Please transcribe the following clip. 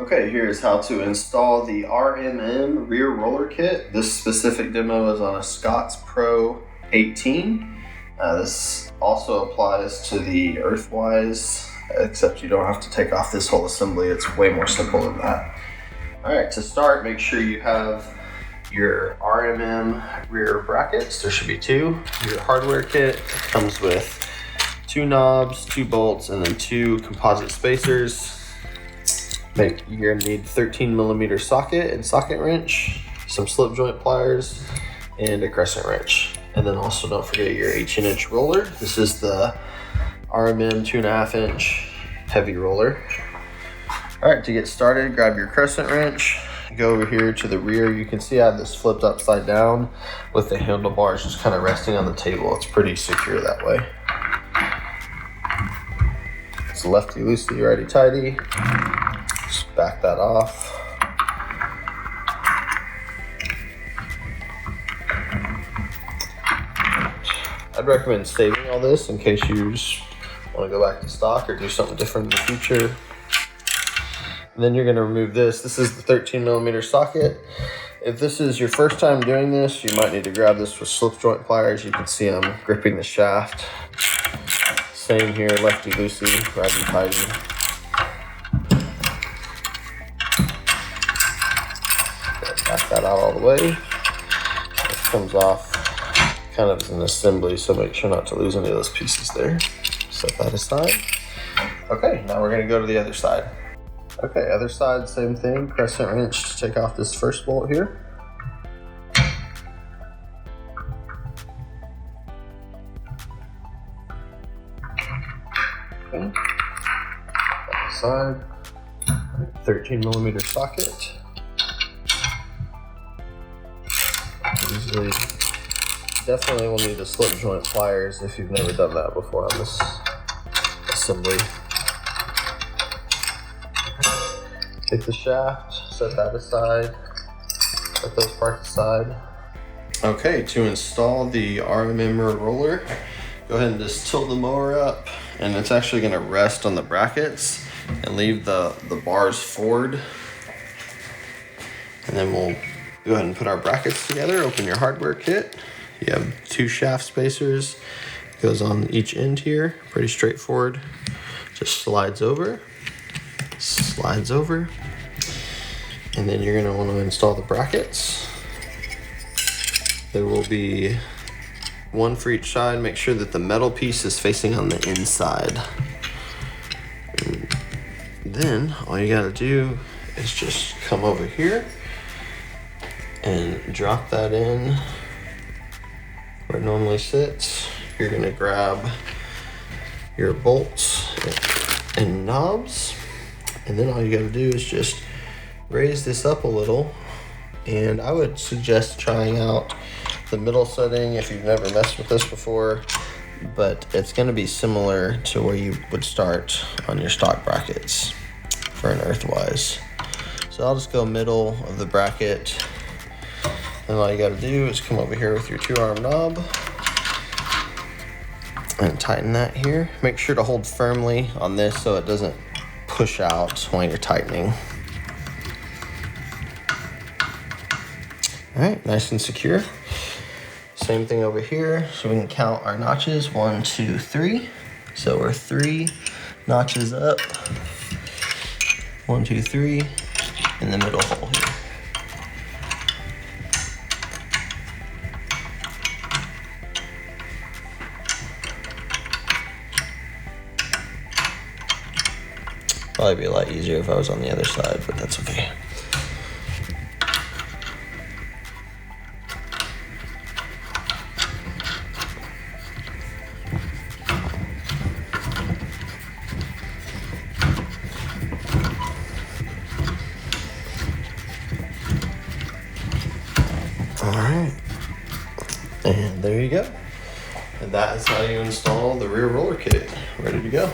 Okay, here's how to install the RMM rear roller kit. This specific demo is on a Scott's Pro 18. This also applies to the Earthwise, except you don't have to take off this whole assembly. It's way more simple than that. All right, to start, make sure you have your RMM rear brackets. There should be two. Your hardware kit comes with 2 knobs, 2 bolts, and then 2 composite spacers. You're gonna need 13mm socket and socket wrench, some slip joint pliers, and a crescent wrench. And then also don't forget your 18-inch roller. This is the RMM 2.5-inch heavy roller. All right, to get started, grab your crescent wrench, go over here to the rear. You can see I have this flipped upside down with the handlebars just kind of resting on the table. It's pretty secure that way. It's lefty loosey, righty tighty. Just back that off. I'd recommend saving all this in case you just want to go back to stock or do something different in the future. And then you're going to remove this. This is the 13mm socket. If this is your first time doing this, you might need to grab this with slip joint pliers. You can see I'm gripping the shaft. Same here, lefty loosey, righty tighty. Back that out all the way. This comes off kind of as an assembly, so make sure not to lose any of those pieces there. Set that aside. Okay, now we're gonna go to the other side. Okay, other side, same thing. Crescent wrench to take off this first bolt here. Okay, other side. 13mm socket. Usually, definitely will need the slip joint pliers if you've never done that before on this assembly. Take the shaft, set that aside, set those parts aside. Okay, to install the RMM roller, go ahead and just tilt the mower up, and it's actually going to rest on the brackets and leave the bars forward. And then we'll go ahead and put our brackets together. Open your hardware kit. You have 2 shaft spacers. It goes on each end here. Pretty straightforward. Just slides over. And then you're going to want to install the brackets. There will be 1 for each side. Make sure that the metal piece is facing on the inside. And then all you got to do is just come over here and drop that in where it normally sits. You're gonna grab your bolts and knobs, and then all you gotta do is just raise this up a little. And I would suggest trying out the middle setting if you've never messed with this before, but it's gonna be similar to where you would start on your stock brackets for an Earthwise. So I'll just go middle of the bracket. And all you gotta do is come over here with your 2-arm knob and tighten that here. Make sure to hold firmly on this so it doesn't push out while you're tightening. All right, nice and secure. Same thing over here, so we can count our notches, 1, 2, 3. So we're 3 notches up, 1, 2, 3, in the middle hole here. Probably be a lot easier if I was on the other side, but that's okay. All right, and there you go. And that is how you install the rear roller kit. Ready to go.